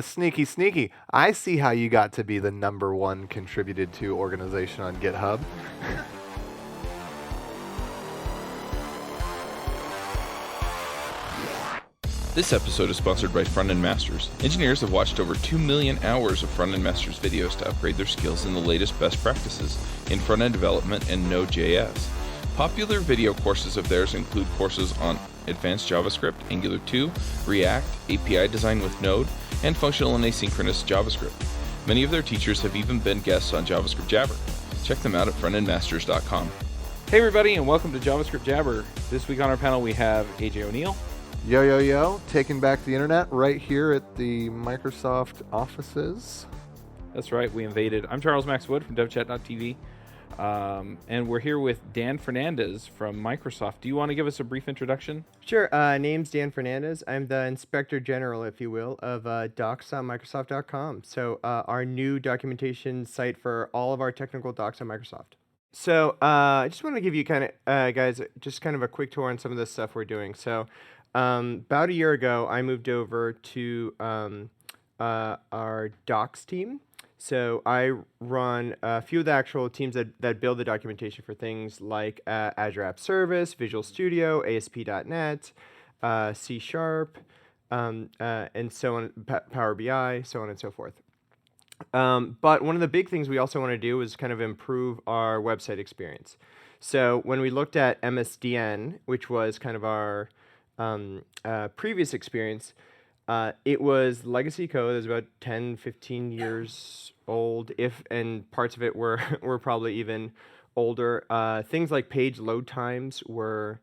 Sneaky, sneaky. I see how you got to be the #1 contributed to organization on GitHub. This episode is sponsored by Front-End Masters. Engineers have watched over 2 million hours of Front-End Masters videos to upgrade their skills in the latest best practices in front-end development and Node.js. Popular video courses of theirs include courses on Advanced JavaScript, Angular 2, React, API design with Node, and functional and asynchronous JavaScript. Many of their teachers have even been guests on JavaScript Jabber. Check them out at frontendmasters.com. Hey everybody, and welcome to JavaScript Jabber. This week on our panel we have AJ O'Neill. Yo, yo, yo. Taking back the internet right here at the Microsoft offices. That's right, we invaded. I'm Charles Max Wood from devchat.tv, and we're here with Dan Fernandez from Microsoft. Do you want to give us a brief introduction? Sure. Name's Dan Fernandez. I'm the Inspector General, if you will, of docs.microsoft.com. So our new documentation site for all of our technical docs on Microsoft. So I just want to give you guys, just kind of a quick tour on some of the stuff we're doing. So about a year ago, I moved over to our docs team. So I run a few of the actual teams that build the documentation for things like Azure App Service, Visual Studio, ASP.NET, C#, and so on, Power BI, so on and so forth. But one of the big things we also want to do is kind of improve our website experience. So when we looked at MSDN, which was kind of our previous experience, it was legacy code. It was about 10, 15 years old, and parts of it were probably even older. Things like page load times were,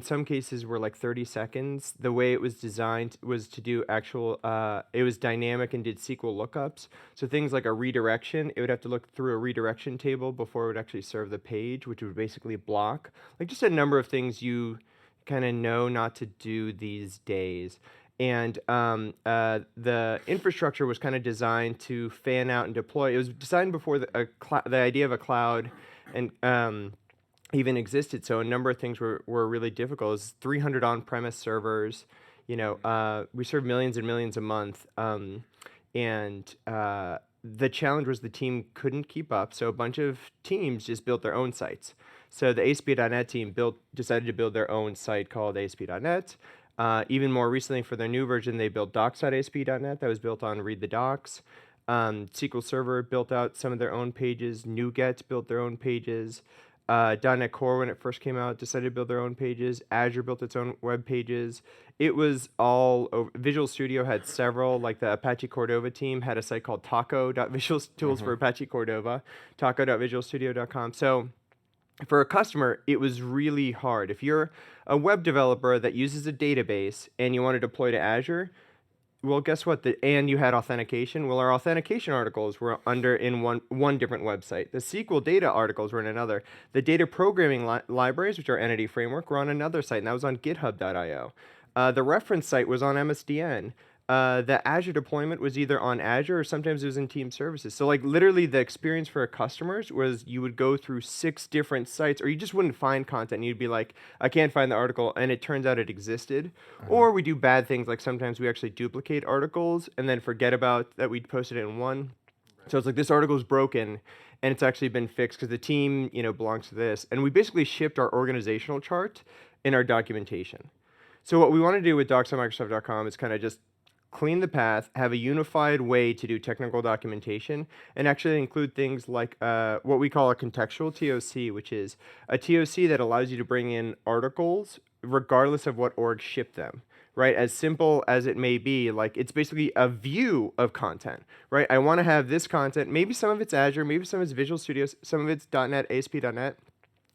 some cases were like 30 seconds. The way it was designed was to do it was dynamic and did SQL lookups. So things like a redirection, it would have to look through a redirection table before it would actually serve the page, which would basically block. Like just a number of things you kind of know not to do these days. And the infrastructure was kind of designed to fan out and deploy. It was designed before the idea of a cloud and even existed. So a number of things were really difficult. It was 300 on-premise servers. We serve millions and millions a month. And the challenge was the team couldn't keep up. So a bunch of teams just built their own sites. So the ASP.NET team decided to build their own site called ASP.NET. Even more recently, for their new version, they built docs.asp.net that was built on Read the Docs. SQL Server built out some of their own pages. NuGet built their own pages. .NET Core, when it first came out, decided to build their own pages. Azure built its own web pages. It was all over. Visual Studio had several, like the Apache Cordova team had a site called taco.visualtools for Apache Cordova, taco.visualstudio.com. So for a customer, it was really hard. If you're a web developer that uses a database and you want to deploy to Azure, well, guess what? And you had authentication. Well, our authentication articles were in one different website. The SQL data articles were in another. The data programming libraries, which are Entity Framework, were on another site, and that was on github.io. The reference site was on MSDN. The Azure deployment was either on Azure or sometimes it was in Team Services. So like literally the experience for our customers was you would go through 6 different sites, or you just wouldn't find content. And you'd be like, I can't find the article, and it turns out it existed. Or we do bad things, like sometimes we actually duplicate articles and then forget about that we'd posted it in one. So it's like this article is broken and it's actually been fixed because the team belongs to this. And we basically shipped our organizational chart in our documentation. So what we want to do with docs.microsoft.com is kind of just clean the path, have a unified way to do technical documentation, and actually include things like what we call a contextual TOC, which is a TOC that allows you to bring in articles regardless of what org shipped them, right? As simple as it may be, like it's basically a view of content, right? I want to have this content, maybe some of it's Azure, maybe some of it's Visual Studio, some of it's .NET, ASP.NET.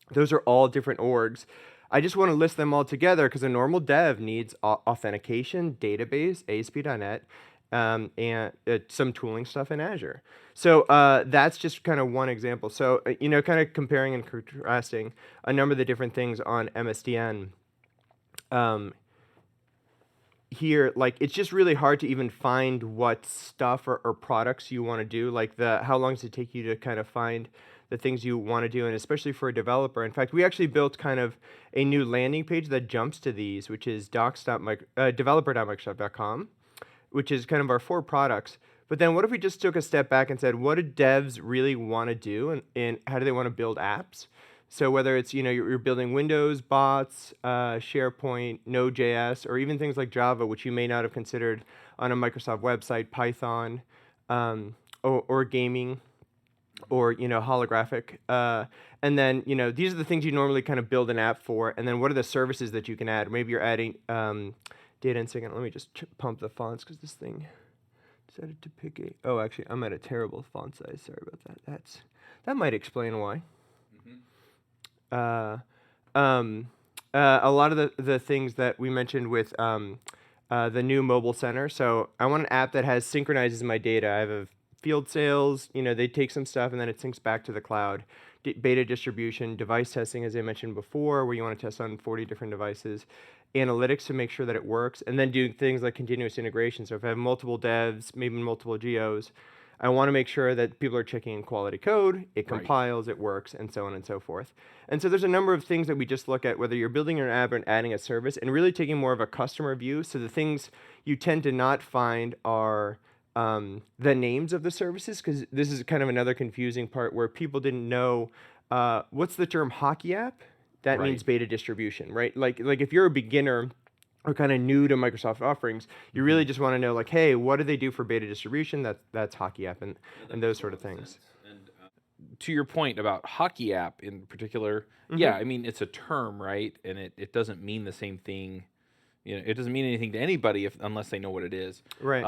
Those are all different orgs. I just want to list them all together because a normal dev needs authentication, database, ASP.NET, and some tooling stuff in Azure. So that's just kind of one example. So, kind of comparing and contrasting a number of the different things on MSDN. Here, like, it's just really hard to even find what stuff or products you want to do. Like, how long does it take you to kind of find the things you want to do, and especially for a developer. In fact, we actually built kind of a new landing page that jumps to these, which is developer.microsoft.com. which is kind of our 4 products. But then what if we just took a step back and said, what do devs really want to do, and how do they want to build apps? So whether it's, you're building Windows, bots, SharePoint, Node.js, or even things like Java, which you may not have considered on a Microsoft website, Python, or gaming, or, holographic. And then, these are the things you normally kind of build an app for. And then what are the services that you can add? Maybe you're adding data in second. Let me just pump the fonts because this thing decided to pick a... Oh, actually, I'm at a terrible font size. Sorry about that. That might explain why. A lot of the things that we mentioned with the new mobile center. So I want an app that synchronizes my data. I have a field sales, they take some stuff and then it syncs back to the cloud. Beta distribution, device testing, as I mentioned before, where you want to test on 40 different devices. Analytics to make sure that it works, and then doing things like continuous integration. So if I have multiple devs, maybe multiple geos, I want to make sure that people are checking in quality code, it compiles, it works, and so on and so forth. And so there's a number of things that we just look at, whether you're building an app or adding a service, and really taking more of a customer view. So the things you tend to not find are the names of the services, because this is kind of another confusing part where people didn't know what's the term hockey app? That means beta distribution, right? Like if you're a beginner or kind of new to Microsoft offerings, you really just want to know, like, hey, what do they do for beta distribution? That's hockey app and those sort of things. And to your point about hockey app in particular, yeah, I mean, it's a term, right? And it doesn't mean the same thing. It doesn't mean anything to anybody unless they know what it is. Right.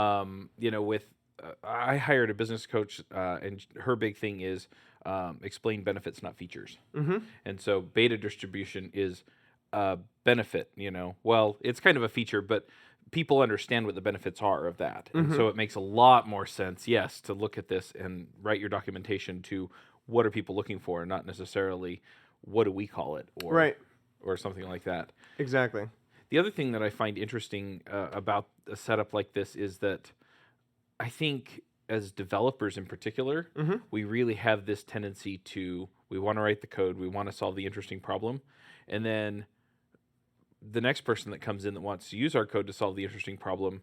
I hired a business coach, and her big thing is explain benefits, not features. And so beta distribution is a benefit, Well, it's kind of a feature, but people understand what the benefits are of that. And so it makes a lot more sense, yes, to look at this and write your documentation to what are people looking for, not necessarily what do we call it or something like that. Exactly. The other thing that I find interesting about a setup like this is that I think as developers in particular, we really have this tendency we want to write the code, we want to solve the interesting problem, and then the next person that comes in that wants to use our code to solve the interesting problem,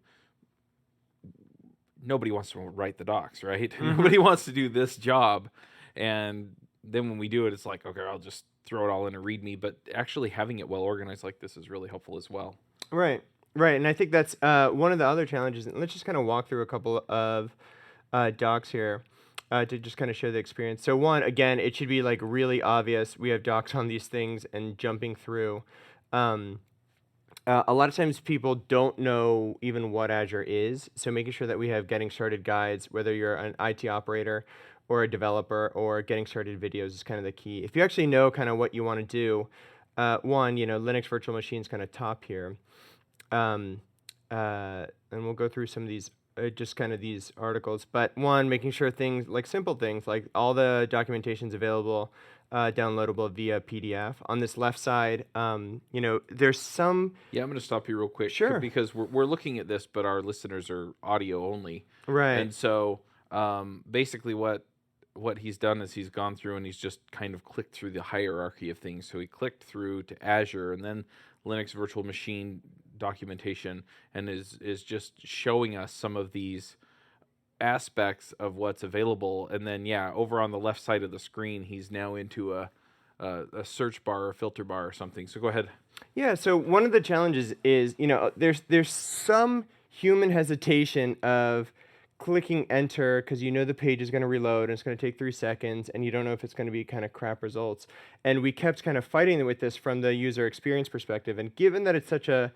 nobody wants to write the docs, right? Nobody wants to do this job. And then when we do it, it's like, okay, I'll just throw it all in a README, but actually having it well organized like this is really helpful as well. Right. And I think that's one of the other challenges. And let's just kind of walk through a couple of docs here to just kind of show the experience. So one, again, it should be like really obvious. We have docs on these things and jumping through. A lot of times people don't know even what Azure is. So making sure that we have getting started guides, whether you're an IT operator or a developer or getting started videos is kind of the key. If you actually know kind of what you want to do, one, Linux virtual machines kind of top here. And we'll go through some of these, just kind of these articles. But one, making sure things like simple things like all the documentation's available, downloadable via PDF. On this left side, there's some... Yeah, I'm going to stop you real quick. Sure. Because we're looking at this, but our listeners are audio only. Right. And so basically what he's done is he's gone through and he's just kind of clicked through the hierarchy of things. So he clicked through to Azure and then Linux virtual machine documentation and is just showing us some of these aspects of what's available. And then, over on the left side of the screen, he's now into a search bar or filter bar or something. So go ahead. Yeah, so one of the challenges is, there's some human hesitation of clicking enter because the page is going to reload and it's going to take 3 seconds and you don't know if it's going to be kind of crap results. And we kept kind of fighting with this from the user experience perspective. And given that it's such a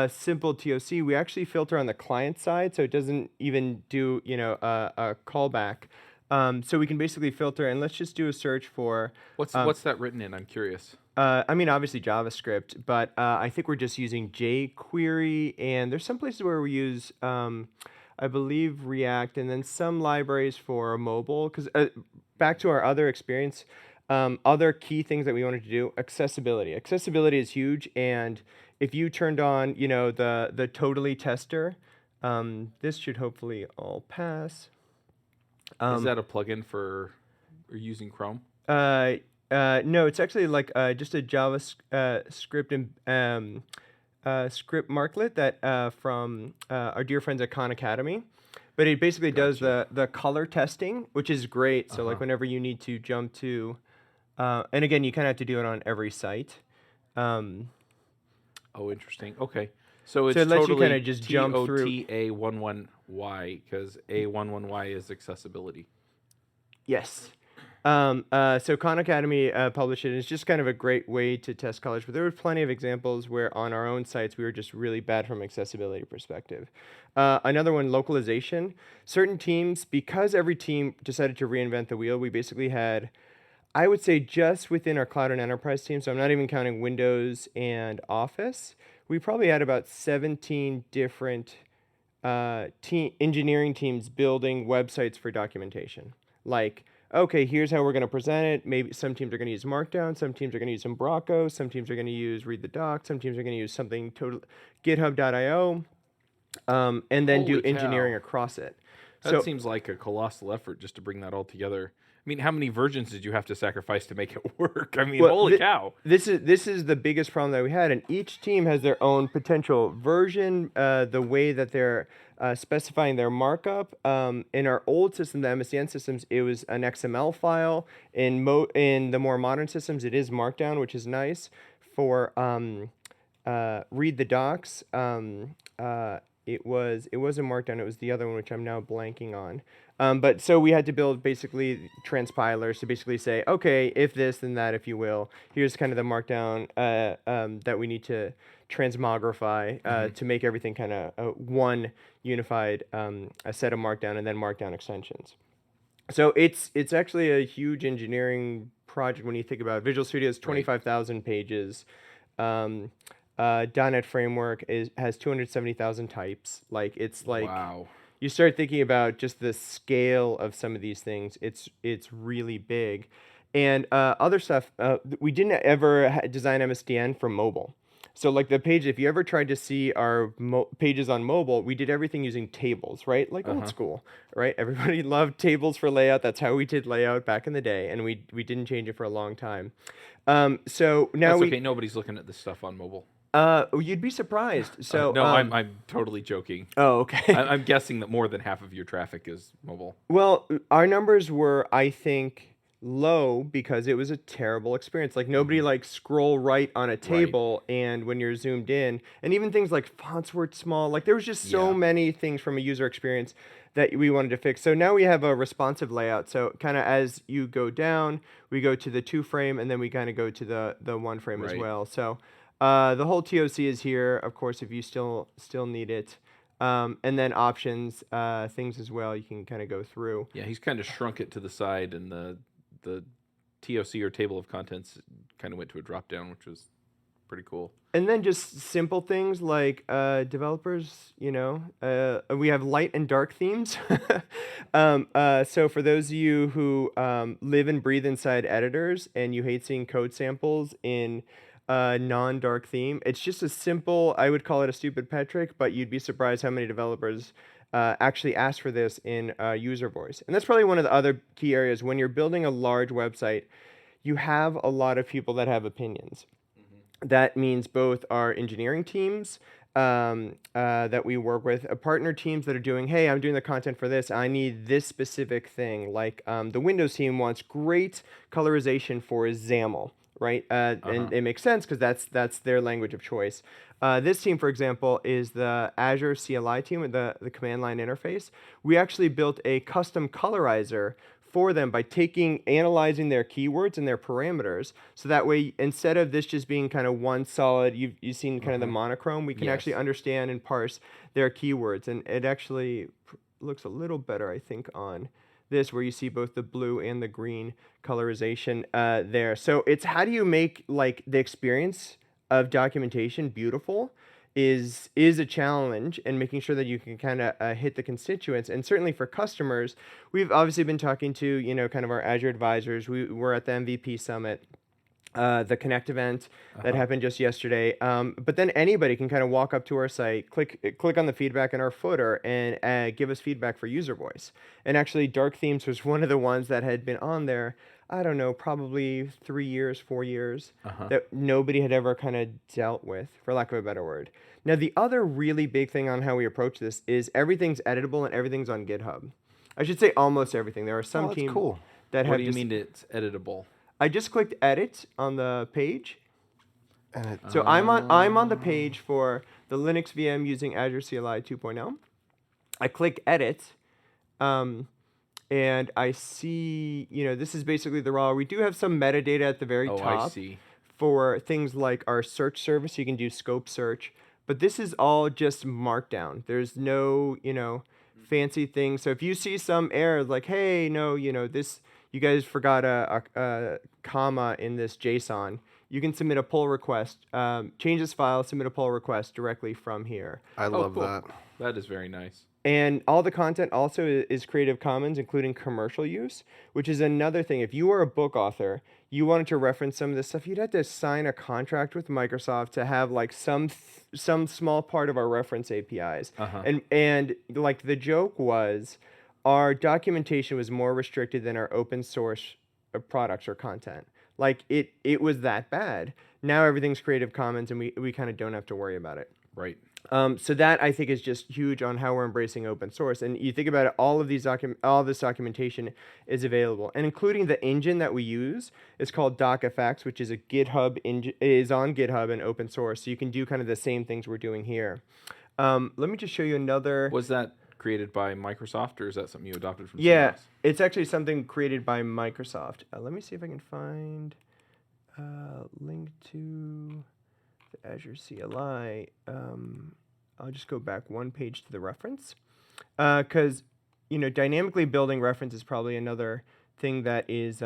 simple TOC, we actually filter on the client side, so it doesn't even do a callback. So we can basically filter, and let's just do a search for... What's that written in? I'm curious. Obviously JavaScript, but I think we're just using jQuery, and there's some places where we use... I believe React, and then some libraries for mobile. Because back to our other experience, other key things that we wanted to do, accessibility. Accessibility is huge, and if you turned on, the totally tester, this should hopefully all pass. Is that a plugin for using Chrome? No, it's actually like just a JavaScript and script marklet that from our dear friends at Khan Academy. But it basically does the color testing, which is great. So like whenever you need to jump to, and again, you kind of have to do it on every site. Oh, interesting. Okay. So it's it lets you totally kinda just jump through. TOTA11Y because A11Y is accessibility. Yes. So Khan Academy published it. It's just kind of a great way to test colors. But there were plenty of examples where on our own sites we were just really bad from accessibility perspective. Another one, localization. Certain teams, because every team decided to reinvent the wheel, we basically had, I would say, just within our cloud and enterprise team, so I'm not even counting Windows and Office, we probably had about 17 different engineering teams building websites for documentation. Like, okay, here's how we're going to present it. Maybe some teams are going to use Markdown, some teams are going to use Umbraco, some teams are going to use Read the Docs, some teams are going to use something total GitHub.io, and then do Holy engineering cow. across it. That seems like a colossal effort just to bring that all together. I mean, how many versions did you have to sacrifice to make it work? I mean, holy cow. This is the biggest problem that we had, and each team has their own potential version, the way that they're specifying their markup. In our old system, the MSDN systems, it was an XML file. In the more modern systems, it is Markdown, which is nice. For Read the Docs, it was a Markdown. It was the other one, which I'm now blanking on. But so we had to build basically transpilers to basically say, okay, if this, then that, if you will. Here's kind of the Markdown that we need to transmogrify to make everything kind of one unified a set of Markdown and then Markdown extensions. So it's actually a huge engineering project when you think about it. Visual Studio is 25,000 pages. .NET Framework has 270,000 types. Like, it's like, wow. You start thinking about just the scale of some of these things. It's really big. And other stuff, we didn't ever design MSDN for mobile. So like the page, if you ever tried to see our pages on mobile, we did everything using tables, right? Like old school, right? Everybody loved tables for layout. That's how we did layout back in the day, and we didn't change it for a long time. So now That's okay. Nobody's looking at this stuff on mobile. You'd be surprised. So no, I'm totally joking. Oh, okay. I'm guessing that more than half of your traffic is mobile. Well, our numbers were, I think, low because it was a terrible experience. Like nobody like scroll right on a table, and when you're zoomed in, and even things like fonts were small. Like there was just so many things from a user experience that we wanted to fix. So now we have a responsive layout. So kind of as you go down, we go to the 2-frame, and then we kind of go to the 1-frame as well. So the whole TOC is here, of course, if you still need it. And then options, things as well, you can kind of go through. Yeah, he's kind of shrunk it to the side, and the TOC or table of contents kind of went to a drop down, which was pretty cool. And then just simple things like developers, we have light and dark themes. So for those of you who live and breathe inside editors and you hate seeing code samples in non-dark theme, it's just a simple, I would call it a stupid pet trick, but you'd be surprised how many developers actually ask for this in user voice. And that's probably one of the other key areas. When you're building a large website, you have a lot of people that have opinions. That means both our engineering teams that we work with, partner teams that are doing, hey, I'm doing the content for this, I need this specific thing. Like the Windows team wants great colorization for XAML, right? And it makes sense because that's their language of choice. This team, for example, is the Azure CLI team with the command line interface. We actually built a custom colorizer for them by analyzing their keywords and their parameters. So that way, instead of this just being kind of one solid, you've seen kind of the monochrome, we can actually understand and parse their keywords. And it actually looks a little better, I think, on this, where you see both the blue and the green colorization there. So it's how do you make like the experience of documentation beautiful is a challenge, and making sure that you can kind of hit the constituents. And certainly for customers, we've obviously been talking to kind of our Azure advisors. We were at the MVP summit the Connect event that happened just yesterday. But then anybody can kind of walk up to our site, click on the feedback in our footer, and give us feedback for user voice. And actually, Dark Themes was one of the ones that had been on there, I don't know, probably 3 years, 4 years, that nobody had ever kind of dealt with, for lack of a better word. Now, the other really big thing on how we approach this is everything's editable and everything's on GitHub. I should say almost everything. There are some teams cool. that have What do you mean it's editable? I just clicked edit on the page. And So I'm on the page for the Linux VM using Azure CLI 2.0. I click edit, and I see, this is basically the raw. We do have some metadata at the very top I see. for things like our search service. You can do scope search, but this is all just markdown. There's no, fancy things. So if you see some errors like, hey, no, this, you guys forgot a comma in this JSON, you can submit a pull request, change this file, submit a pull request directly from here. I love cool. that. That is very nice. And all the content also is Creative Commons, including commercial use, which is another thing. If you were a book author, you wanted to reference some of this stuff, you'd have to sign a contract with Microsoft to have like some small part of our reference APIs. And like the joke was, our documentation was more restricted than our open source products or content. Like it was that bad. Now everything's Creative Commons, and we kind of don't have to worry about it. Right. So that I think is just huge on how we're embracing open source. And you think about it, all this documentation is available, and including the engine that we use is called DocFX, which is a GitHub is on GitHub and open source. So you can do kind of the same things we're doing here. Let me just show you another. Was that created by Microsoft, or is that something you adopted from Yeah, someone else? it's actually something created by Microsoft. Let me see if I can find a link to the Azure CLI. I'll just go back one page to the reference, because dynamically building reference is probably another thing that is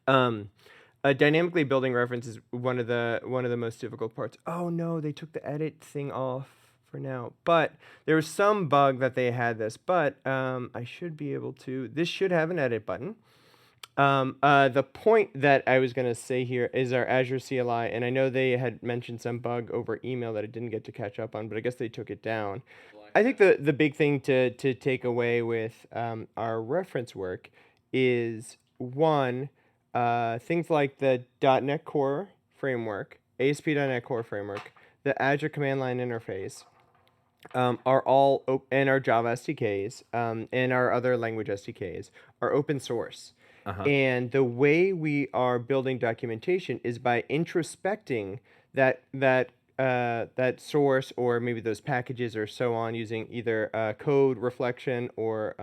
dynamically building reference is one of the most difficult parts. Oh no, they took the edit thing off for now, but there was some bug that they had this, but I should be able to. This should have an edit button. The point that I was going to say here is our Azure CLI, and I know they had mentioned some bug over email that I didn't get to catch up on, but I guess they took it down. I think the big thing to take away with our reference work is, one, things like the .NET Core framework, ASP.NET Core framework, the Azure command line interface, are all and our Java SDKs and our other language SDKs are open source. And the way we are building documentation is by introspecting that source, or maybe those packages or so on, using either code reflection or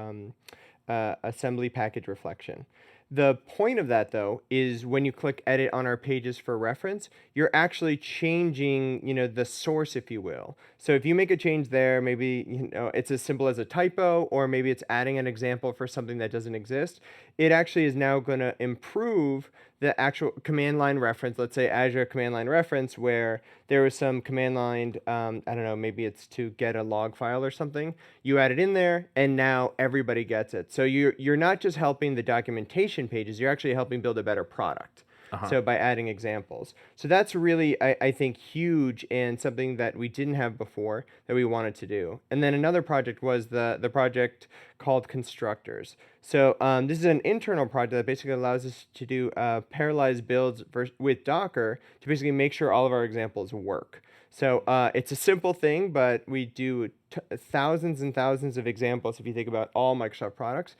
assembly package reflection. The point of that, though, is when you click edit on our pages for reference, you're actually changing, the source, if you will. So if you make a change there, maybe, it's as simple as a typo, or maybe it's adding an example for something that doesn't exist. It actually is now going to improve the actual command line reference. Let's say Azure command line reference, where there was some command line, I don't know, maybe it's to get a log file or something. You add it in there, and now everybody gets it. So you're not just helping the documentation pages, you're actually helping build a better product. So by adding examples. So that's really, I think, huge, and something that we didn't have before that we wanted to do. And then another project was the project called Constructors. So this is an internal project that basically allows us to do parallelized builds with Docker to basically make sure all of our examples work. So it's a simple thing, but we do thousands and thousands of examples if you think about all Microsoft products.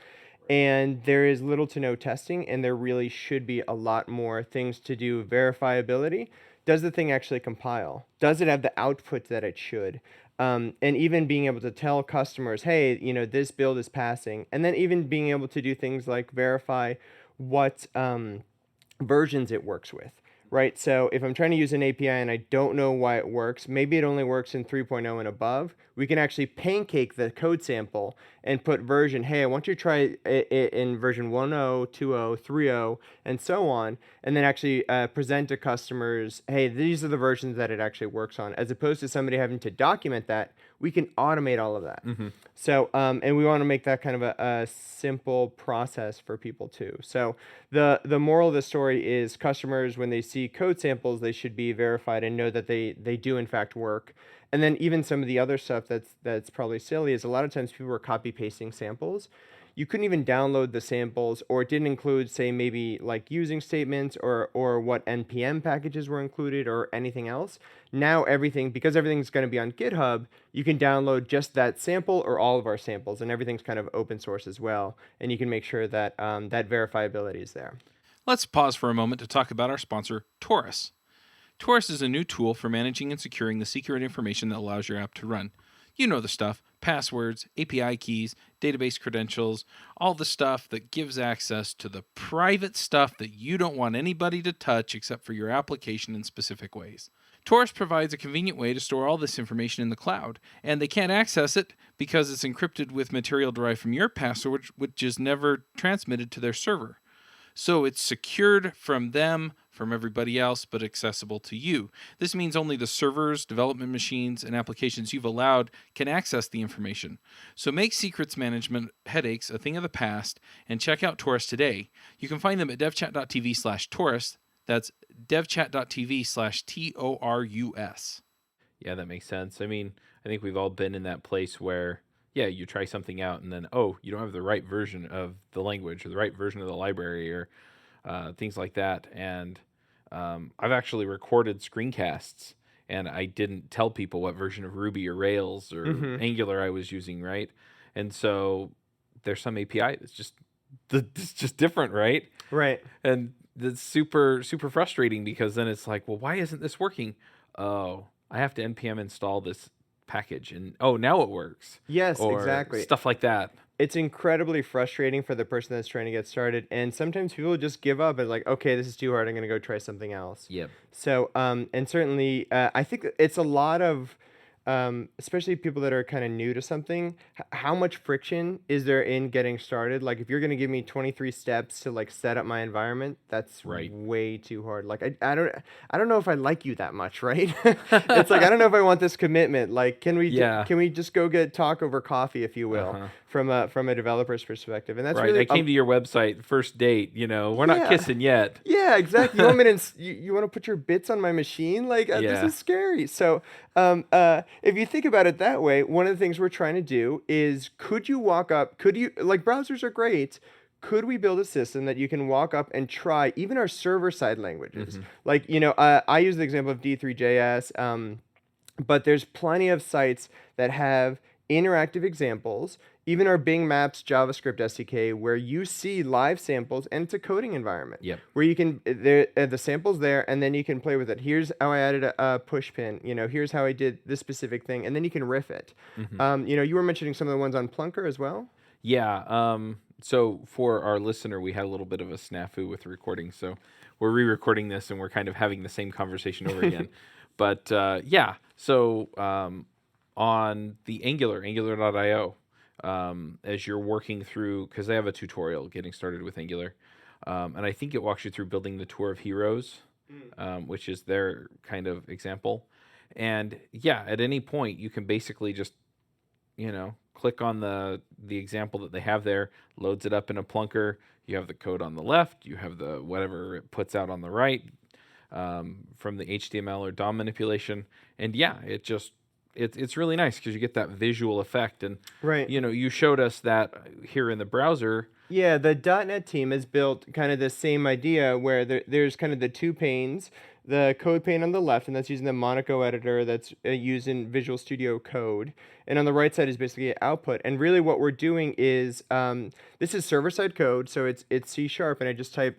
And there is little to no testing, and there really should be a lot more things to do. Verifiability. Does the thing actually compile? Does it have the output that it should? And even being able to tell customers, hey, this build is passing. And then even being able to do things like verify what versions it works with. Right, so if I'm trying to use an API and I don't know why it works, maybe it only works in 3.0 and above, we can actually pancake the code sample and put version. Hey, I want you to try it in version 1.0, 2.0, 3.0, and so on, and then actually present to customers, hey, these are the versions that it actually works on, as opposed to somebody having to document that. We can automate all of that. So, and we want to make that kind of a simple process for people too. So the moral of the story is customers, when they see code samples, they should be verified and know that they do in fact work. And then even some of the other stuff that's probably silly is a lot of times people are copy pasting samples. You couldn't even download the samples, or it didn't include, say, maybe like using statements or what NPM packages were included or anything else. Now because everything's going to be on GitHub, you can download just that sample or all of our samples, and everything's kind of open source as well. And you can make sure that that verifiability is there. Let's pause for a moment to talk about our sponsor, Taurus. Taurus is a new tool for managing and securing the secret information that allows your app to run. You know the stuff: passwords, API keys, database credentials, all the stuff that gives access to the private stuff that you don't want anybody to touch except for your application in specific ways. Taurus provides a convenient way to store all this information in the cloud, and they can't access it because it's encrypted with material derived from your password, which is never transmitted to their server. So it's secured from them, from everybody else, but accessible to you. This means only the servers, development machines, and applications you've allowed can access the information. So make secrets management headaches a thing of the past, and check out Taurus today. You can find them at devchat.tv/Taurus. That's devchat.tv/TORUS. Yeah, that makes sense. I mean, I think we've all been in that place where, yeah, you try something out and then, oh, you don't have the right version of the language or the right version of the library or things like that. And I've actually recorded screencasts, and I didn't tell people what version of Ruby or Rails or Angular I was using, right? And so there's some API that's just different, right? Right. And that's super, super frustrating, because then it's like, well, why isn't this working? Oh, I have to npm install this package, and oh, now it works. Yes, or exactly. Stuff like that. It's incredibly frustrating for the person that's trying to get started, and sometimes people just give up and like, okay, this is too hard, I'm going to go try something else. Yep. So, and certainly, I think it's a lot of, especially people that are kind of new to something, how much friction is there in getting started? Like, if you're going to give me 23 steps to like set up my environment, that's Right. way too hard. Like, I don't know if I like you that much, right? It's like, I don't know if I want this commitment. Like, can we just go talk over coffee, if you will, from a developer's perspective? And that's right. really, I came to your website, first date, we're not kissing yet. Yeah, exactly. You want me to you want to put your bits on my machine? Like, this is scary. So, if you think about it that way, one of the things we're trying to do is, like, browsers are great. Could we build a system that you can walk up and try even our server-side languages? Like, I use the example of D3.js, but there's plenty of sites that have interactive examples. Even our Bing Maps JavaScript SDK, where you see live samples, and it's a coding environment. Yep. Where you can, the sample's there, and then you can play with it. Here's how I added a push pin. Here's how I did this specific thing, and then you can riff it. You were mentioning some of the ones on Plunker as well. Yeah. So for our listener, we had a little bit of a snafu with recording, so we're re-recording this, and we're kind of having the same conversation over again. But yeah. So on the Angular.io. As you're working through, because they have a tutorial getting started with Angular, and I think it walks you through building the tour of heroes, which is their kind of example. And yeah, at any point you can basically just, click on the example that they have there, loads it up in a Plunker. You have the code on the left, you have the whatever it puts out on the right, from the HTML or DOM manipulation, and yeah, it's really nice because you get that visual effect. And right. You showed us that here in the browser. Yeah, the .NET team has built kind of the same idea where there's kind of the two panes, the code pane on the left, and that's using the Monaco editor that's used in Visual Studio Code. And on the right side is basically output. And really what we're doing is, this is server-side code, so it's C#, and I just type,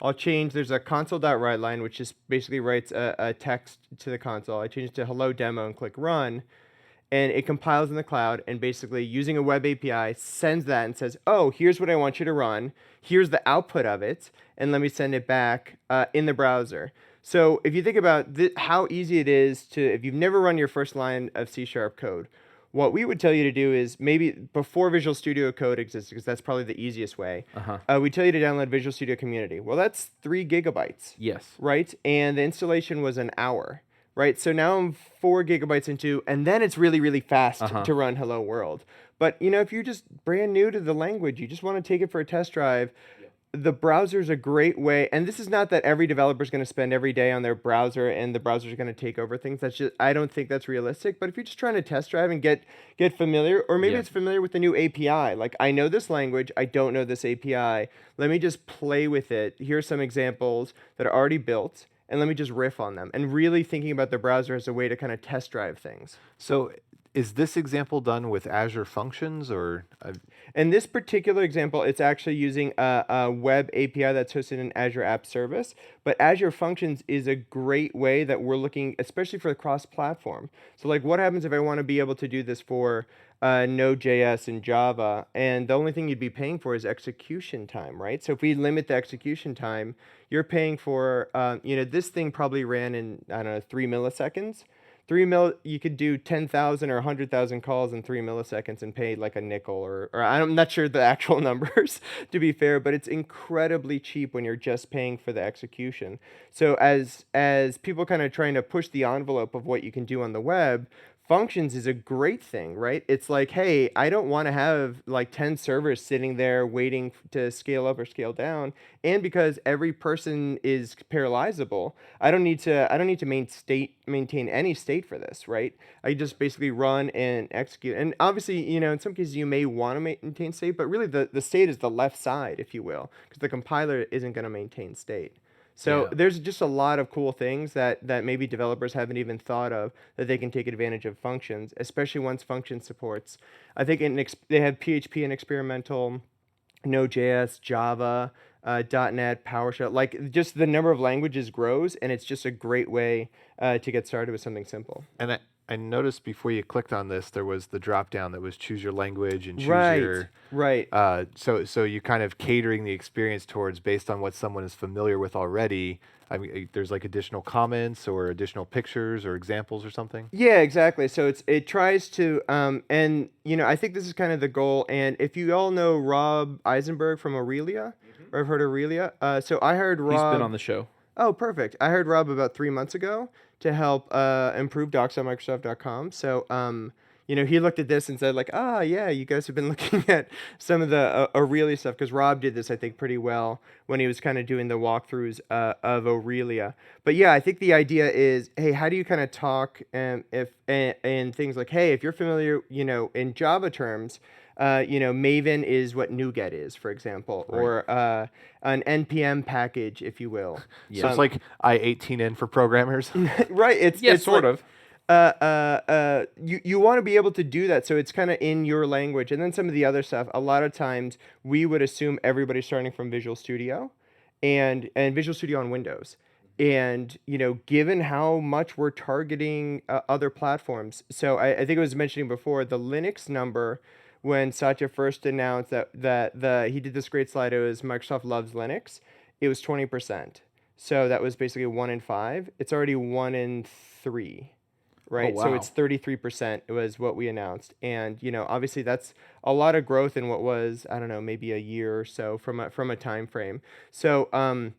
I'll change, there's a console.write line, which just basically writes a text to the console. I change it to hello demo and click run. And it compiles in the cloud, and basically using a web API sends that and says, oh, here's what I want you to run. Here's the output of it, and let me send it back in the browser. So if you think about how easy it is to, if you've never run your first line of C# code, What we would tell you to do is maybe before Visual Studio Code exists, because that's probably the easiest way, we tell you to download Visual Studio Community. Well, that's 3 gigabytes. Yes. Right? And the installation was an hour. Right? So now I'm 4 gigabytes into, and then it's really, really fast to run Hello World. But, if you're just brand new to the language, you just want to take it for a test drive, the browser's a great way. And this is not that every developer is going to spend every day on their browser and the browser is going to take over things. That's just, I don't think that's realistic. But if you're just trying to test drive and get familiar, or maybe it's familiar with the new API. Like, I know this language, I don't know this API. Let me just play with it. Here's some examples that are already built, and let me just riff on them. And really thinking about the browser as a way to kind of test drive things. So is this example done with Azure Functions, or? In this particular example, it's actually using a web API that's hosted in Azure App Service. But Azure Functions is a great way that we're looking, especially for cross-platform. So like, what happens if I want to be able to do this for Node.js and Java, and the only thing you'd be paying for is execution time, right? So if we limit the execution time, you're paying for, this thing probably ran in, 3 milliseconds. You could do 10,000 or 100,000 calls in 3 milliseconds and pay like a nickel, or I'm not sure the actual numbers, to be fair, but it's incredibly cheap when you're just paying for the execution. So as people kind of trying to push the envelope of what you can do on the web, Functions is a great thing, right? It's like, hey, I don't want to have like 10 servers sitting there waiting to scale up or scale down. And because every person is parallelizable, I don't need to maintain any state for this, right? I just basically run and execute. And obviously, in some cases you may want to maintain state, but really the state is the left side, if you will, because the compiler isn't going to maintain state. So there's just a lot of cool things that maybe developers haven't even thought of that they can take advantage of Functions, especially once Function supports. I think they have PHP and experimental, Node.js, Java, .NET, PowerShell. Like, just the number of languages grows, and it's just a great way to get started with something simple. And I noticed before you clicked on this, there was the drop down that was choose your language and choose your... Right. So you kind of catering the experience towards based on what someone is familiar with already. I mean, there's like additional comments or additional pictures or examples or something. Yeah, exactly. So it tries to, and I think this is kind of the goal. And if you all know Rob Eisenberg from Aurelia, or have heard of Aurelia, so I heard Rob. He's been on the show. Oh, perfect. I heard Rob about 3 months ago to help improve docs on Microsoft.com. So, he looked at this and said like, yeah, you guys have been looking at some of the Aurelia stuff, because Rob did this, I think, pretty well when he was kind of doing the walkthroughs of Aurelia. But yeah, I think the idea is, hey, how do you kind of talk and things like, hey, if you're familiar, in Java terms, Maven is what NuGet is, for example, or an NPM package, if you will. So it's like I-18N for programmers. Right. It's sort of. You want to be able to do that, so it's kind of in your language. And then some of the other stuff, a lot of times we would assume everybody's starting from Visual Studio and Visual Studio on Windows. And, given how much we're targeting other platforms. So I think I was mentioning before, the Linux number, when Satya first announced that he did this great slide, it was Microsoft loves Linux, it was 20%. So that was basically 1 in 5. It's already 1 in 3. Right. Oh, wow. So it's 33% was what we announced. And, obviously that's a lot of growth in what was, I don't know, maybe a year or so from a time frame. So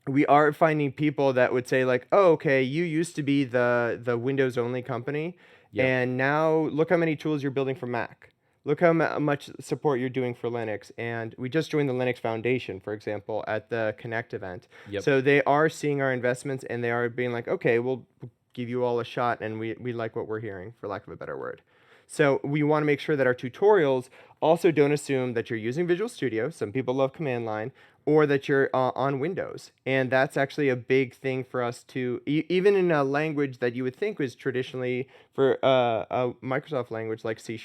we are finding people that would say like, oh, okay, you used to be the Windows only company. Yep. And now look how many tools you're building for Mac. Look how much support you're doing for Linux. And we just joined the Linux Foundation, for example, at the Connect event. Yep. So they are seeing our investments and they are being like, okay, we'll give you all a shot, and we like what we're hearing, for lack of a better word. So we want to make sure that our tutorials also don't assume that you're using Visual Studio. Some people love command line, or that you're on Windows. And that's actually a big thing for us to, even in a language that you would think was traditionally for a Microsoft language like C#,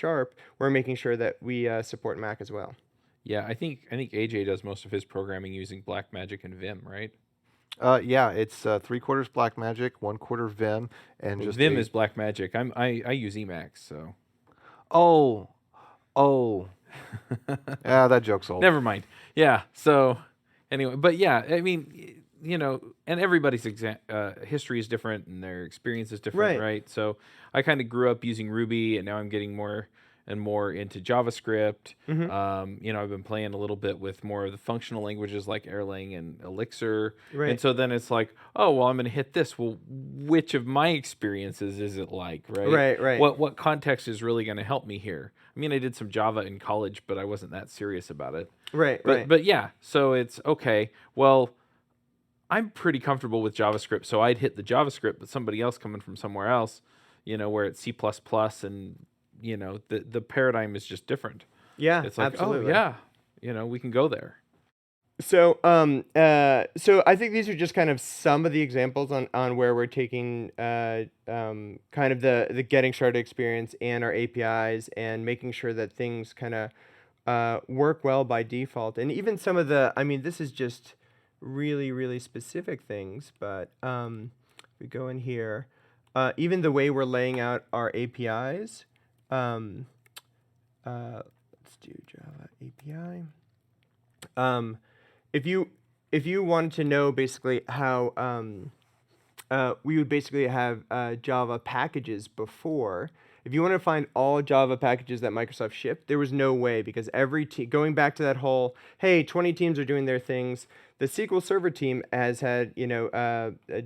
we're making sure that we support Mac as well. Yeah, I think AJ does most of his programming using Blackmagic and Vim, right? Yeah, it's 3/4 Blackmagic, 1/4 Vim, and just Vim is Blackmagic. I use Emacs, so. Oh. Yeah, that joke's old. Never mind. Yeah. So anyway, but yeah, I mean, and everybody's history is different and their experience is different, right? So I kind of grew up using Ruby, and now I'm getting more and more into JavaScript. I've been playing a little bit with more of the functional languages like Erlang and Elixir. And so then it's like, oh, well, I'm going to hit this. Well, which of my experiences is it like, right? Right. What context is really going to help me here? I mean, I did some Java in college, but I wasn't that serious about it. Right. But yeah, so it's okay. Well, I'm pretty comfortable with JavaScript, so I'd hit the JavaScript, but somebody else coming from somewhere else, where it's C++ and the paradigm is just different. Yeah, it's like, absolutely. oh yeah, we can go there. So, so I think these are just kind of some of the examples on where we're taking kind of the getting started experience and our APIs and making sure that things kind of work well by default. And even some of this is just really, really specific things, but we go in here, even the way we're laying out our APIs. Let's do Java API. If you wanted to know basically how we would basically have Java packages before. If you want to find all Java packages that Microsoft shipped, there was no way, because every team, going back to that whole, hey, 20 teams are doing their things. The SQL Server team has had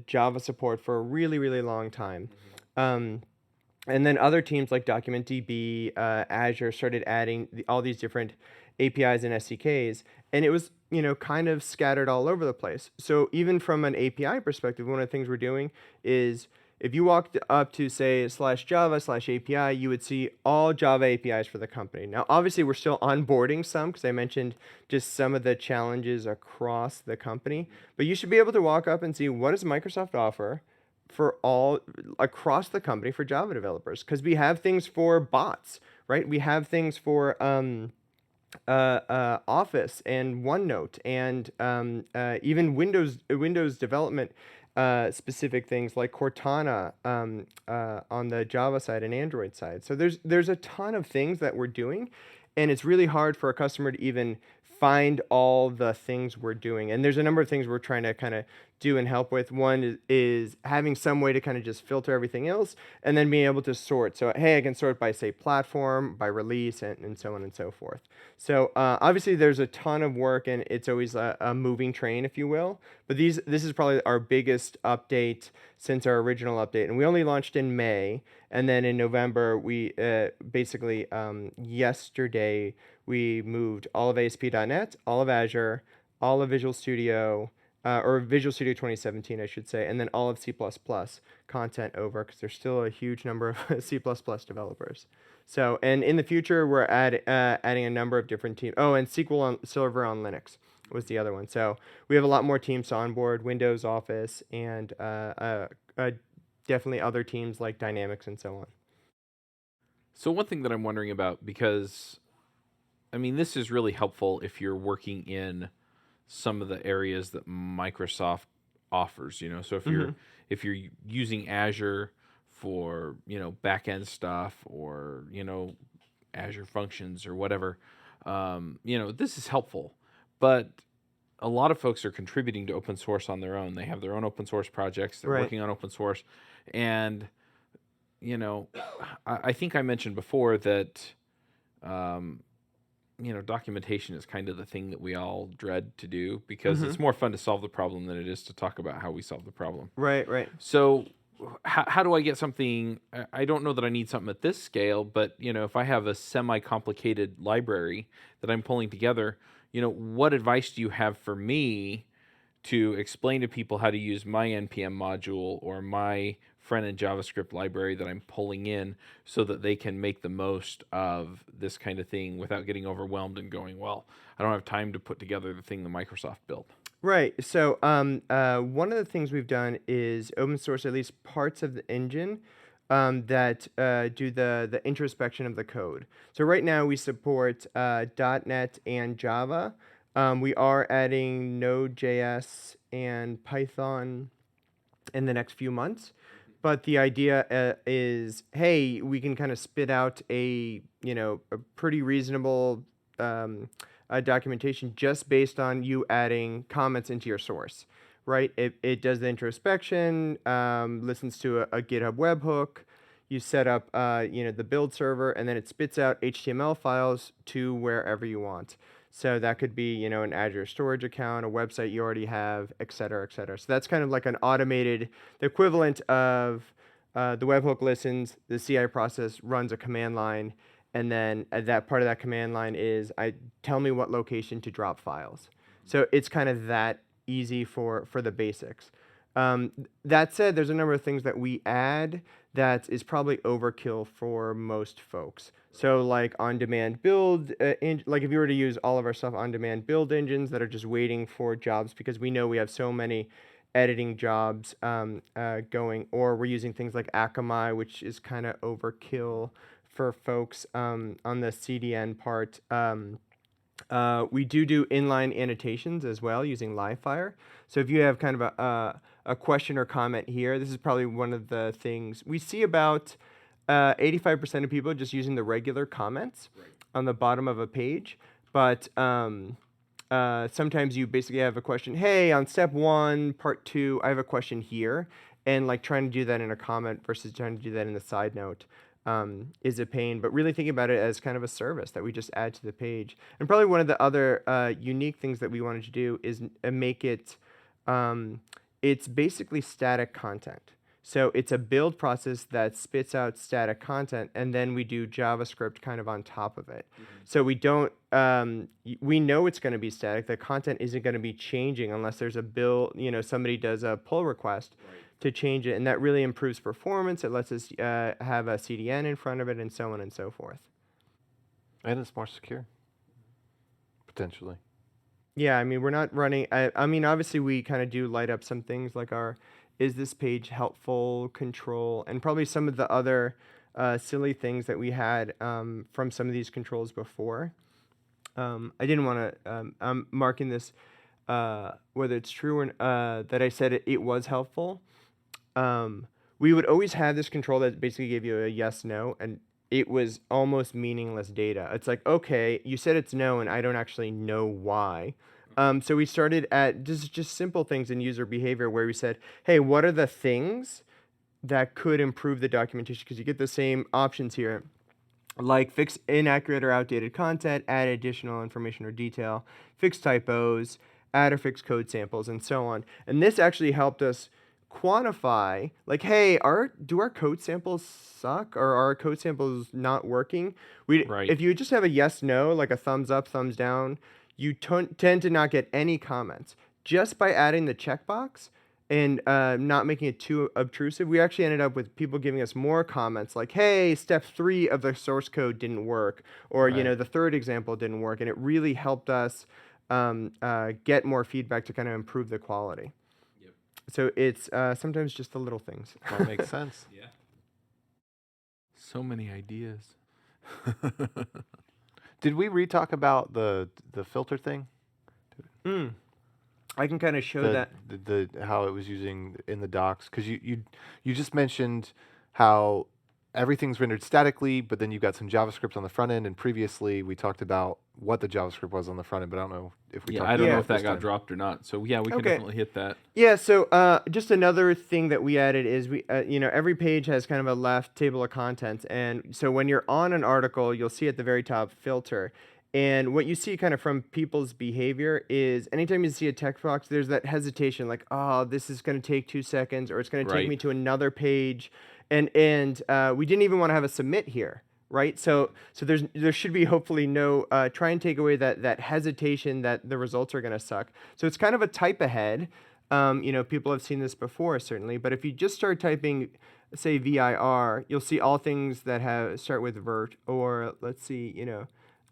Java support for a really, really long time. And then other teams like DocumentDB, Azure started adding all these different APIs and SDKs, and it was kind of scattered all over the place. So even from an API perspective, one of the things we're doing is if you walked up to say /Java/API, you would see all Java APIs for the company. Now, obviously, we're still onboarding some because I mentioned just some of the challenges across the company, but you should be able to walk up and see what does Microsoft offer for all across the company for Java developers, because we have things for bots, right? We have things for Office and OneNote and even Windows development specific things like Cortana on the Java side and Android side. So there's a ton of things that we're doing, and it's really hard for a customer to even find all the things we're doing. And there's a number of things we're trying to kind of do and help with. One is having some way to kind of just filter everything else and then being able to sort. So, hey, I can sort by, say, platform, by release, and so on and so forth. So obviously there's a ton of work, and it's always a moving train, if you will. But this is probably our biggest update since our original update. And we only launched in May. And then in November, we basically yesterday, we moved all of ASP.NET, all of Azure, all of Visual Studio, or Visual Studio 2017, I should say, and then all of C++ content over, because there's still a huge number of C++ developers. So, and in the future, we're adding a number of different teams. Oh, and SQL Server on Linux was the other one. So we have a lot more teams to onboard, Windows, Office, and definitely other teams like Dynamics and so on. So one thing that I'm wondering about, because this is really helpful if you're working in some of the areas that Microsoft offers, So if you're using Azure for, back-end stuff, or, Azure Functions or whatever, this is helpful. But a lot of folks are contributing to open source on their own. They have their own open source projects. They're working on open source. And, I think I mentioned before that, documentation is kind of the thing that we all dread to do, because it's more fun to solve the problem than it is to talk about how we solve the problem. Right. So how do I get something? I don't know that I need something at this scale, but, if I have a semi-complicated library that I'm pulling together, what advice do you have for me to explain to people how to use my NPM module or my front-end JavaScript library that I'm pulling in, so that they can make the most of this kind of thing without getting overwhelmed and going, well, I don't have time to put together the thing that Microsoft built. Right. So one of the things we've done is open source at least parts of the engine that do the introspection of the code. So right now we support .NET and Java. We are adding Node.js and Python in the next few months. But the idea is, hey, we can kind of spit out a pretty reasonable documentation just based on you adding comments into your source, right? It does the introspection, listens to a GitHub webhook. You set up, the build server, and then it spits out HTML files to wherever you want. So that could be, an Azure storage account, a website you already have, et cetera, et cetera. So that's kind of like an automated, the equivalent of the webhook listens, the CI process runs a command line, and then that part of that command line is, tell me what location to drop files. So it's kind of that easy for the basics. That said, there's a number of things that we add that is probably overkill for most folks. So like on-demand build, like if you were to use all of our stuff on-demand build engines that are just waiting for jobs, because we know we have so many editing jobs going, or we're using things like Akamai, which is kind of overkill for folks on the CDN part. We do inline annotations as well using Livefire. So if you have kind of a question or comment here, this is probably one of the things we see about 85% of people just using the regular comments on the bottom of a page. But sometimes you basically have a question, hey, on step 1, part 2, I have a question here. And like trying to do that in a comment versus trying to do that in the side note is a pain. But really thinking about it as kind of a service that we just add to the page. And probably one of the other unique things that we wanted to do is make it, it's basically static content. So it's a build process that spits out static content, and then we do JavaScript kind of on top of it. So we don't, we know it's going to be static. The content isn't going to be changing unless there's a build, somebody does a pull request to change it, and that really improves performance. It lets us have a CDN in front of it, and so on and so forth. And it's more secure, potentially. Yeah, I mean, we're not running, I mean, obviously we kind of do light up some things like our is this page helpful control, and probably some of the other silly things that we had from some of these controls before. I didn't want to, I'm marking this, whether it's true or that I said it was helpful. We would always have this control that basically gave you a yes, no, and it was almost meaningless data. It's like, okay, you said it's no, and I don't actually know why. So we started at just simple things in user behavior where we said, hey, what are the things that could improve the documentation? Because you get the same options here, like fix inaccurate or outdated content, add additional information or detail, fix typos, add or fix code samples, and so on. And this actually helped us quantify, like, hey, do our code samples suck, or are our code samples not working? If you just have a yes, no, like a thumbs up, thumbs down, you tend to not get any comments. Just by adding the checkbox and not making it too obtrusive, we actually ended up with people giving us more comments like, hey, step 3 of the source code didn't work, or the third example didn't work, and it really helped us get more feedback to kind of improve the quality. Yep. So it's sometimes just the little things. That makes sense. Yeah. So many ideas. Did we re-talk about the filter thing? I can kind of show that. The how it was using in the docs, because you just mentioned how everything's rendered statically, but then you've got some JavaScript on the front end, and previously we talked about what the JavaScript was on the front end, but I don't know if we talked about I don't know if that this got time. dropped or not. So yeah, we can definitely hit that. Yeah, so just another thing that we added is we, every page has kind of a left table of contents, and so when you're on an article, you'll see at the very top filter. And what you see kind of from people's behavior is anytime you see a text box, there's that hesitation, like, oh, this is going to take 2 seconds, or it's going to take me to another page. And we didn't even want to have a submit here, right? So there should be hopefully no, try and take away that hesitation that the results are going to suck. So it's kind of a type ahead. People have seen this before, certainly. But if you just start typing, say, VIR, you'll see all things that start with vert, or let's see,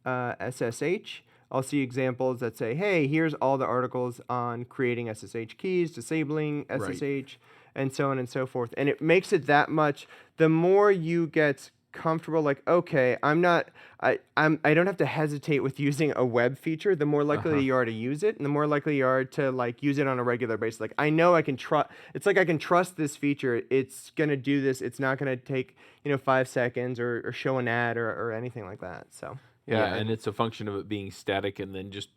SSH. I'll see examples that say, hey, here's all the articles on creating SSH keys, disabling SSH, and so on and so forth. And it makes it that much, the more you get comfortable, like, okay, I don't have to hesitate with using a web feature, the more likely you are to use it, and the more likely you are to like use it on a regular basis. Like, I know I can trust, it's like I can trust this feature. It's going to do this. It's not going to take, 5 seconds or show an ad or anything like that. So. Yeah, and it's a function of it being static and then just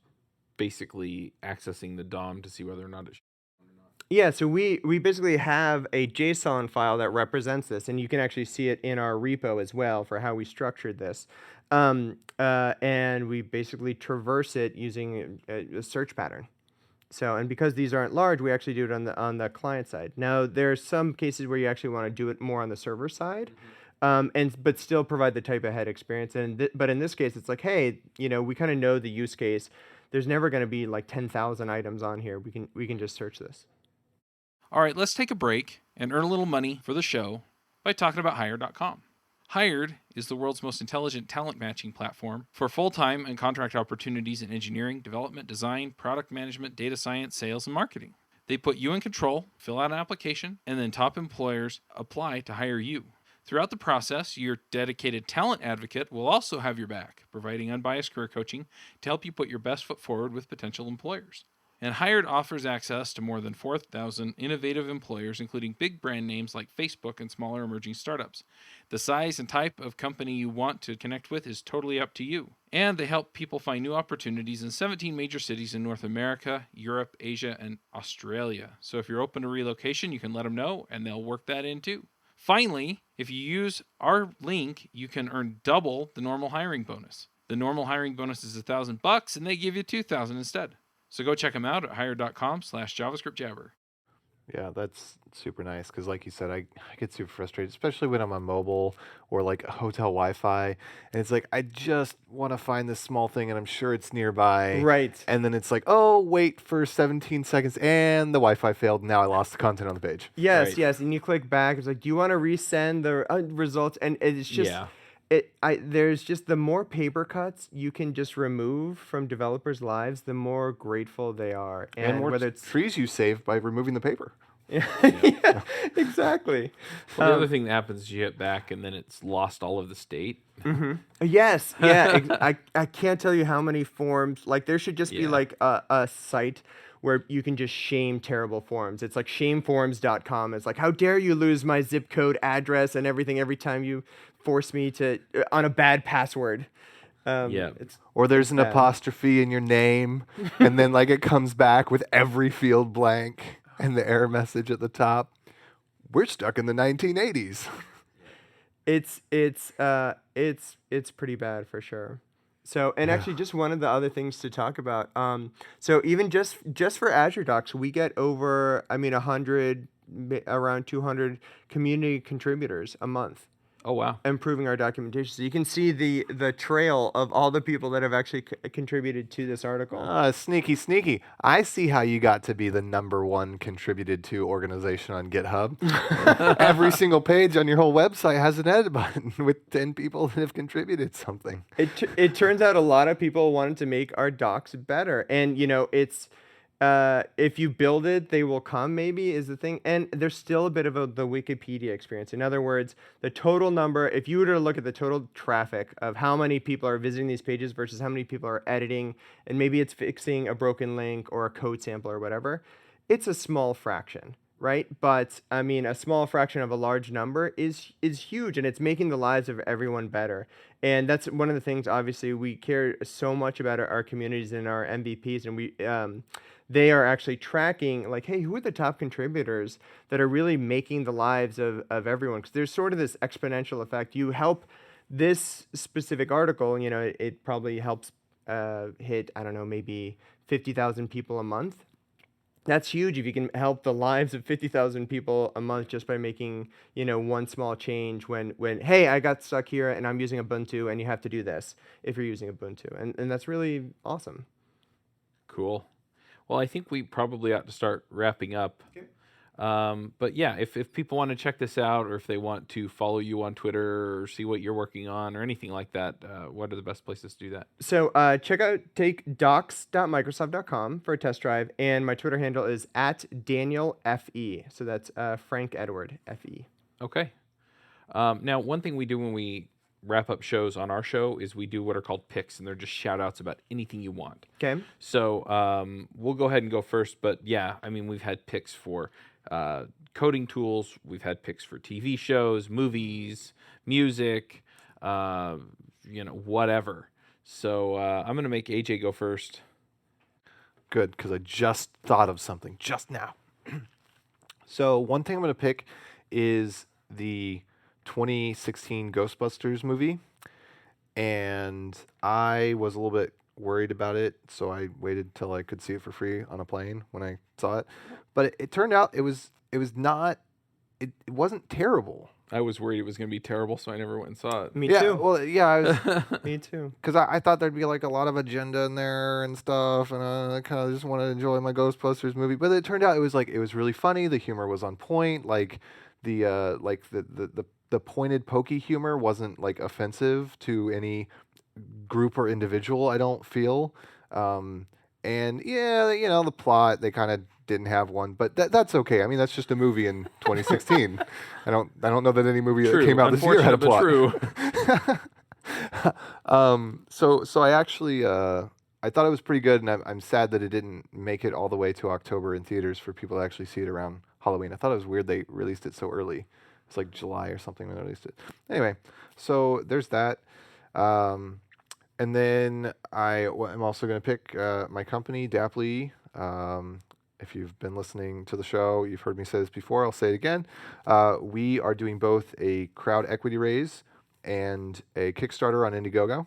basically accessing the DOM to see whether or not it's. Yeah, so we basically have a JSON file that represents this, and you can actually see it in our repo as well for how we structured this. And we basically traverse it using a search pattern. So, and because these aren't large, we actually do it on the client side. Now, there are some cases where you actually want to do it more on the server side, but still provide the type ahead experience. But in this case, it's like, hey, we kind of know the use case. There's never going to be like 10,000 items on here. We can just search this. All right, let's take a break and earn a little money for the show by talking about Hired.com. Hired is the world's most intelligent talent matching platform for full-time and contract opportunities in engineering, development, design, product management, data science, sales, and marketing. They put you in control, fill out an application, and then top employers apply to hire you. Throughout the process, your dedicated talent advocate will also have your back, providing unbiased career coaching to help you put your best foot forward with potential employers. And Hired offers access to more than 4,000 innovative employers, including big brand names like Facebook and smaller emerging startups. The size and type of company you want to connect with is totally up to you. And they help people find new opportunities in 17 major cities in North America, Europe, Asia, and Australia. So if you're open to relocation, you can let them know, and they'll work that in too. Finally, if you use our link, you can earn double the normal hiring bonus. The normal hiring bonus is $1,000, and they give you $2,000 instead. So go check them out at hired.com/JavaScriptJabber. Yeah, that's super nice because, like you said, I get super frustrated, especially when I'm on mobile or like hotel Wi-Fi, and it's like I just want to find this small thing, and I'm sure it's nearby. Right. And then it's like, oh, wait for 17 seconds, and the Wi-Fi failed. Now I lost the content on the page. Yes, Right. yes. And you click back. It's like, do you want to resend the results? And it's just, Yeah. there's just the more paper cuts you can just remove from developers' lives, the more grateful they are. And more whether it's trees you save by removing the paper. yeah, exactly. Well, the other thing that happens is you hit back and then it's lost all of the state. Yes, yeah. I can't tell you how many forms. Like there should just be Yeah. like a site where you can just shame terrible forms. It's like shameforms.com. It's like, how dare you lose my zip code address and everything every time you force me to on a bad password. Yeah. It's Or there's an bad. apostrophe in your name, and then like it comes back with every field blank and the error message at the top. We're stuck in the 1980s. It's pretty bad for sure. So, and actually, just one of the other things to talk about. So even just for Azure Docs, we get over, 100, around 200 community contributors a month, Oh, wow. improving our documentation. So you can see the trail of all the people that have actually contributed to this article. Sneaky. I see how you got to be the #1 contributed to organization on GitHub. Every single page on your whole website has an edit button with 10 people that have contributed something. It turns out a lot of people wanted to make our docs better, and it's if you build it, they will come. Maybe is the thing, and there's still a bit of the Wikipedia experience. In other words, the total number. If you were to look at the total traffic of how many people are visiting these pages versus how many people are editing, and maybe it's fixing a broken link or a code sample or whatever, it's a small fraction. Right, but a small fraction of a large number is huge, and it's making the lives of everyone better. And that's one of the things. Obviously, we care so much about our communities and our MVPs, and they are actually tracking like, hey, who are the top contributors that are really making the lives of everyone? Because there's sort of this exponential effect. You help this specific article, it probably helps hit, I don't know, maybe 50,000 people a month. That's huge if you can help the lives of 50,000 people a month just by making, one small change when, hey, I got stuck here and I'm using Ubuntu and you have to do this if you're using Ubuntu. And that's really awesome. Cool. Well, I think we probably ought to start wrapping up. Okay. But yeah, if people want to check this out, or if they want to follow you on Twitter or see what you're working on or anything like that, what are the best places to do that? So take docs.microsoft.com for a test drive, and my Twitter handle is @DanielFE. So that's Frank Edward FE. Okay. Now, one thing we do when we wrap up shows on our show is we do what are called picks, and they're just shout outs about anything you want. Okay. So we'll go ahead and go first, but yeah, we've had picks for coding tools, we've had picks for TV shows, movies, music, whatever. So I'm going to make AJ go first. Good, because I just thought of something just now. So one thing I'm going to pick is the 2016 Ghostbusters movie, and I was a little bit worried about it, so I waited till I could see it for free on a plane when I saw it. But it turned out it wasn't terrible. I was worried it was going to be terrible, so I never went and saw it. Me yeah, too. well, yeah, I was Me too. because I thought there'd be like a lot of agenda in there and stuff, and I kind of just wanted to enjoy my Ghostbusters movie. But it turned out it was really funny. The humor was on point. Like the pointed, pokey humor wasn't like offensive to any group or individual. I don't feel. And yeah, the plot, they kind of didn't have one, but that's okay. I mean, that's just a movie in 2016. I don't know that any movie that came out this year had a plot. True. So I actually I thought it was pretty good, and I'm sad that it didn't make it all the way to October in theaters for people to actually see it around Halloween. I thought it was weird they released it so early. It's like July or something when they released it. Anyway, so there's that. And then I'm also going to pick my company, Daplie. If you've been listening to the show, you've heard me say this before. I'll say it again. We are doing both a crowd equity raise and a Kickstarter on Indiegogo.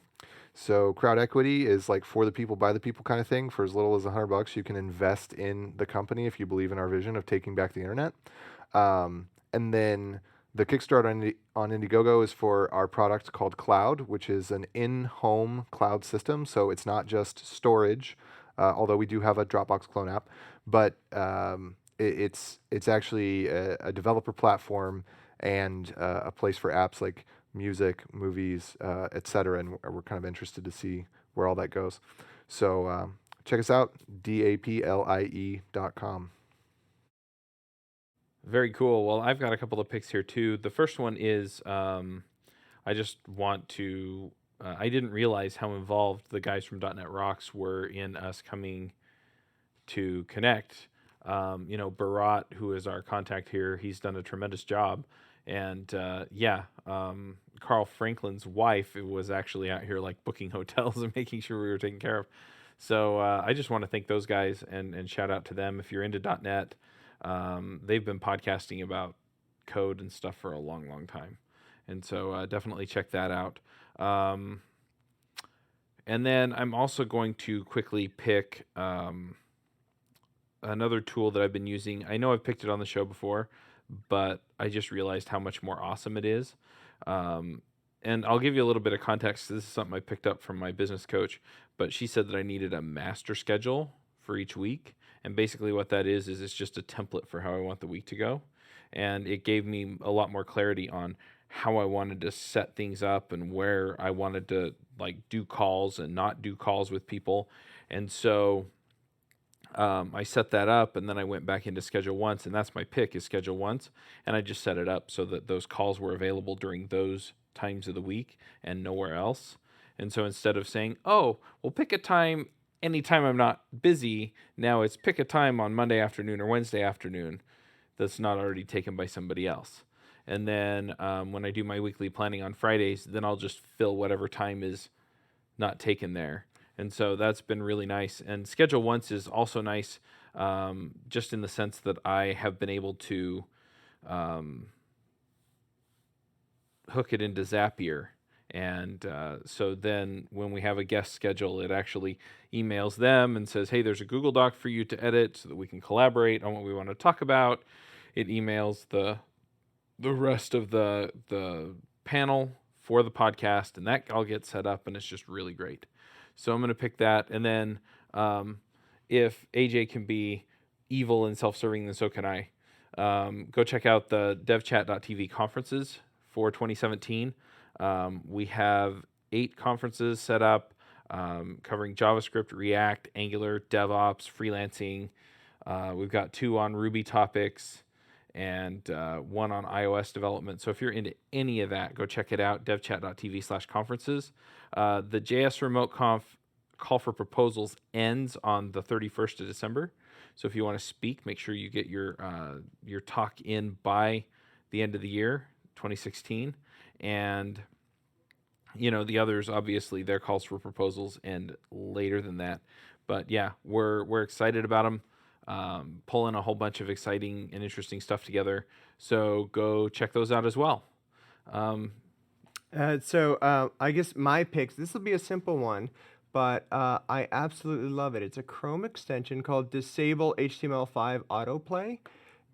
So crowd equity is like for the people, by the people kind of thing. For as little as $100, you can invest in the company if you believe in our vision of taking back the internet. And then the Kickstarter on Indiegogo is for our product called Cloud, which is an in-home cloud system. So it's not just storage, although we do have a Dropbox clone app, but it's actually a developer platform and a place for apps like music, movies, etc. And we're kind of interested to see where all that goes. So check us out, daplie.com. Very cool. Well, I've got a couple of picks here too. The first one is I just want to. I didn't realize how involved the guys from .NET Rocks were in us coming to connect. Barat, who is our contact here, he's done a tremendous job. And Carl Franklin's wife was actually out here like booking hotels and making sure we were taken care of. So I just want to thank those guys and shout out to them. If you're into .NET, they've been podcasting about code and stuff for a long, long time. And so definitely check that out. And then I'm also going to quickly pick another tool that I've been using. I know I've picked it on the show before, but I just realized how much more awesome it is. And I'll give you a little bit of context. This is something I picked up from my business coach, but she said that I needed a master schedule for each week. And basically what that is it's just a template for how I want the week to go. And it gave me a lot more clarity on how I wanted to set things up and where I wanted to like do calls and not do calls with people. And so I set that up, and then I went back into ScheduleOnce, and that's my pick is ScheduleOnce. And I just set it up so that those calls were available during those times of the week and nowhere else. And so instead of saying, oh, well, pick a time anytime I'm not busy, now it's pick a time on Monday afternoon or Wednesday afternoon that's not already taken by somebody else. And then when I do my weekly planning on Fridays, then I'll just fill whatever time is not taken there. And so that's been really nice. And ScheduleOnce is also nice just in the sense that I have been able to hook it into Zapier. And so then when we have a guest schedule, it actually emails them and says, hey, there's a Google Doc for you to edit so that we can collaborate on what we want to talk about. It emails the rest of the panel for the podcast, and that all gets set up, and it's just really great. So I'm going to pick that. And then if AJ can be evil and self-serving, then so can I. Go check out the devchat.tv conferences for 2017. We have 8 conferences set up covering JavaScript, React, Angular, DevOps, freelancing. We've got 2 on Ruby topics and 1 on iOS development. So if you're into any of that, go check it out, devchat.tv/conferences. The JS Remote Conf call for proposals ends on the 31st of December. So if you want to speak, make sure you get your talk in by the end of the year, 2016. And, the others, obviously, their calls for proposals end later than that. But, yeah, we're excited about them. pulling a whole bunch of exciting and interesting stuff together. So go check those out as well. I guess my picks, this will be a simple one, but I absolutely love it. It's a Chrome extension called Disable HTML5 Autoplay,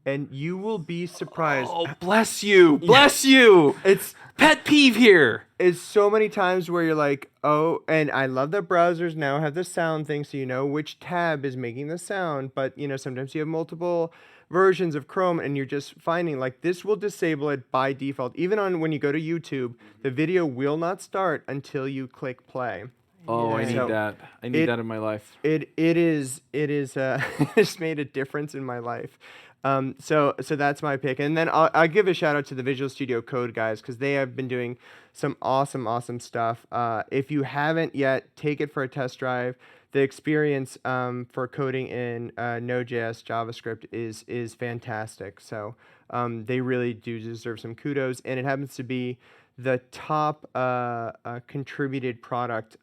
and you will be surprised. Oh, bless you. Bless you. It's Pet peeve here. It's so many times where you're like, oh, and I love that browsers now have the sound thing, so you know which tab is making the sound, but sometimes you have multiple versions of Chrome and you're just finding like this will disable it by default. Even on when you go to YouTube, the video will not start until you click play. Oh, I need that. I need that in my life. It is it's made a difference in my life. So that's my pick, and then I'll give a shout out to the Visual Studio Code guys because they have been doing some awesome stuff. If you haven't yet, take it for a test drive. The experience for coding in Node.js JavaScript is fantastic. So they really do deserve some kudos, and it happens to be the top contributed product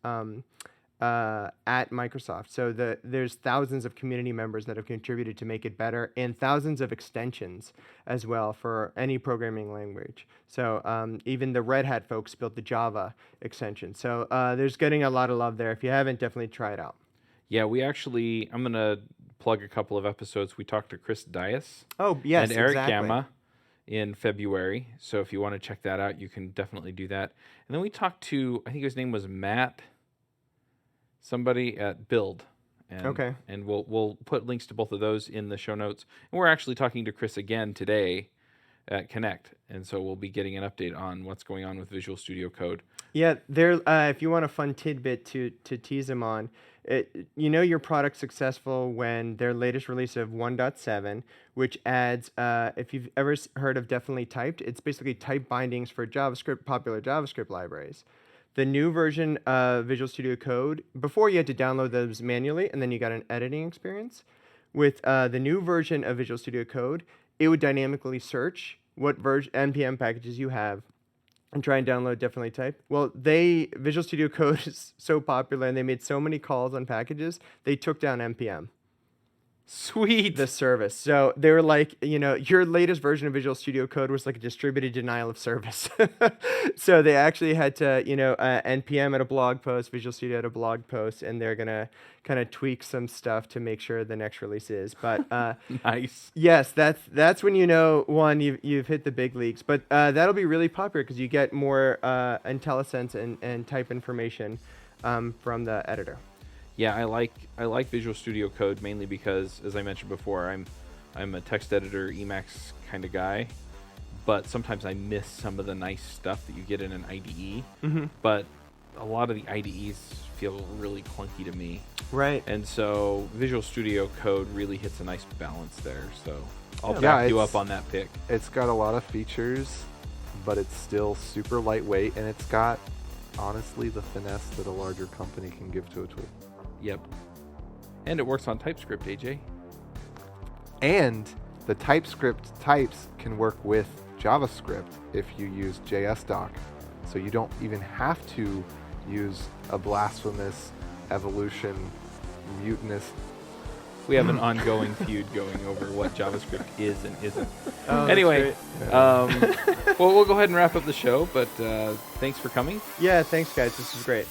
at Microsoft. So there's thousands of community members that have contributed to make it better, and thousands of extensions as well for any programming language. So even the Red Hat folks built the Java extension. So there's getting a lot of love there. If you haven't, definitely try it out. Yeah, I'm going to plug a couple of episodes. We talked to Chris Diaz. Oh, yes, and Eric exactly. Gamma in February. So if you want to check that out, you can definitely do that. And then we talked to, I think his name was Matt, somebody at Build. And, okay. And we'll put links to both of those in the show notes. And we're actually talking to Chris again today at Connect. And so we'll be getting an update on what's going on with Visual Studio Code. Yeah, there. If you want a fun tidbit to tease them on, your product's successful when their latest release of 1.7, which adds, if you've ever heard of Definitely Typed, it's basically type bindings for JavaScript, popular JavaScript libraries. The new version of Visual Studio Code, before you had to download those manually, and then you got an editing experience. With the new version of Visual Studio Code, it would dynamically search what NPM packages you have and try and download Definitely Typed. Well, Visual Studio Code is so popular, and they made so many calls on packages, they took down NPM. Sweet. The service. So they were like, your latest version of Visual Studio Code was like a distributed denial of service. So they actually had to, NPM at a blog post, Visual Studio at a blog post, and they're going to kind of tweak some stuff to make sure the next release is. But nice. Yes, that's when you've hit the big leagues. But that'll be really popular because you get more IntelliSense and type information from the editor. Yeah, I like Visual Studio Code mainly because, as I mentioned before, I'm a text editor Emacs kind of guy, but sometimes I miss some of the nice stuff that you get in an IDE. Mm-hmm. But a lot of the IDEs feel really clunky to me. Right. And so Visual Studio Code really hits a nice balance there. So I'll Yeah, back you up on that pick. It's got a lot of features, but it's still super lightweight, and it's got, honestly, the finesse that a larger company can give to a tool. Yep. And it works on TypeScript, AJ. And the TypeScript types can work with JavaScript if you use JSDoc. So you don't even have to use a blasphemous evolution mutinous. We have an ongoing feud going over what JavaScript is and isn't. Oh, anyway, well, we'll go ahead and wrap up the show, but thanks for coming. Yeah, thanks, guys. This is great.